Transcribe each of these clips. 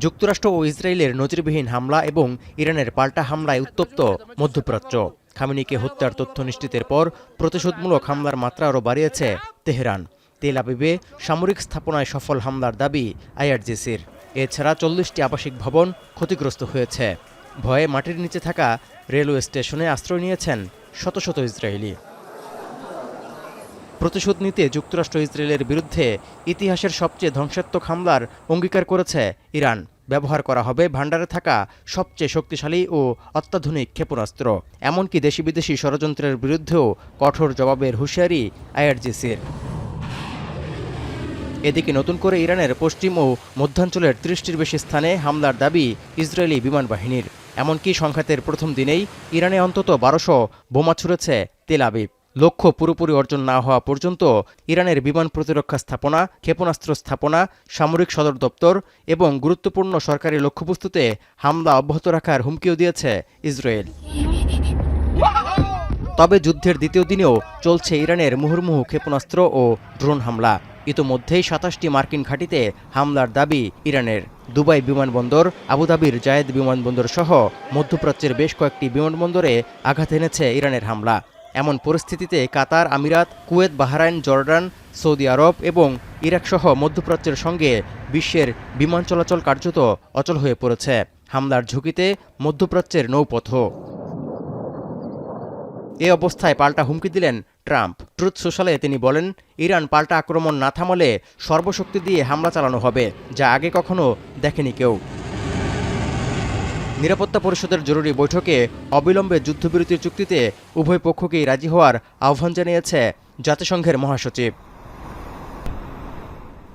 যুক্তরাষ্ট্র ও ইসরায়েলের নজিরবিহীন হামলা এবং ইরানের পাল্টা হামলায় উত্তপ্ত মধ্যপ্রাচ্য। খামেনিকে হত্যার তথ্য নিশ্চিতের পর প্রতিশোধমূলক হামলার মাত্রা আরও বাড়িয়েছে তেহরান। তেল আবিবে সামরিক স্থাপনায় সফল হামলার দাবি আইআরজিসির। এছাড়া ৪০টি আবাসিক ভবন ক্ষতিগ্রস্ত হয়েছে। ভয়ে মাটির নিচে থাকা রেলওয়ে স্টেশনে আশ্রয় নিয়েছেন শত শত ইসরায়েলি। প্রতিশোধ নিতে যুক্তরাষ্ট্র ইসরায়েলের বিরুদ্ধে ইতিহাসের সবচেয়ে ধ্বংসাত্মক হামলার অঙ্গীকার করেছে ইরান। ব্যবহার করা হবে ভান্ডারে থাকা সবচেয়ে শক্তিশালী ও অত্যাধুনিক ক্ষেপণাস্ত্র। এমনকি দেশি বিদেশি ষড়যন্ত্রের বিরুদ্ধেও কঠোর জবাবের হুঁশিয়ারি আইআরজিসির। এদিকে নতুন করে ইরানের পশ্চিম ও মধ্যাঞ্চলের ৩০টির বেশি স্থানে হামলার দাবি ইসরায়েলি বিমান বাহিনীর। এমনকি সংঘাতের প্রথম দিনেই ইরানে অন্তত ১২০০ বোমা ছুড়েছে তেল আবিব। লক্ষ্য পুরোপুরি অর্জন না হওয়া পর্যন্ত ইরানের বিমান প্রতিরক্ষা স্থাপনা, ক্ষেপণাস্ত্র স্থাপনা, সামরিক সদর দপ্তর এবং গুরুত্বপূর্ণ সরকারি লক্ষ্যবস্তুতে হামলা অব্যাহত রাখার হুমকিও দিয়েছে ইসরায়েল। তবে যুদ্ধের দ্বিতীয় দিনেও চলছে ইরানের মুহুর্মুহু ক্ষেপণাস্ত্র ও ড্রোন হামলা। ইতোমধ্যেই ২৭টি মার্কিন ঘাঁটিতে হামলার দাবি ইরানের। দুবাই বিমানবন্দর, আবুধাবির জায়েদ বিমানবন্দর সহ মধ্যপ্রাচ্যের বেশ কয়েকটি বিমানবন্দরে আঘাত এনেছে ইরানের হামলা। এমন পরিস্থিতিতে কাতার, আমিরাত, কুয়েত, বাহরাইন, জর্ডান, সৌদি আরব এবং ইরাক সহ মধ্যপ্রাচ্যের সঙ্গে বিশ্বের বিমান চলাচল কার্যত অচল হয়ে পড়েছে। হামলার ঝুঁকিতে মধ্যপ্রাচ্যের নৌপথও। এ অবস্থায় পাল্টা হুমকি দিলেন ট্রাম্প। ট্রুথ সোশ্যালে তিনি বলেন, ইরান পাল্টা আক্রমণ না থামালে সর্বশক্তি দিয়ে হামলা চালানো হবে, যা আগে কখনো দেখেনি কেউ। নিরাপত্তা পরিষদের জরুরি বৈঠকে অবিলম্বে যুদ্ধবিরতির চুক্তিতে উভয় পক্ষকেই রাজি হওয়ার আহ্বান জানিয়েছে জাতিসংঘের মহাসচিব।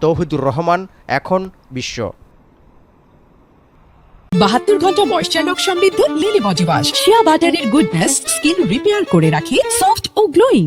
তৌহিদুর রহমান, এখন বিশ্ব। ৭২ ঘন্টা ময়েশ্চার লক সমৃদ্ধ লিলি বডি ওয়াশ। শিয়া বাটারের গুডনেস স্কিন রিপেয়ার করে রাখে সফট ও গ্লোয়িং।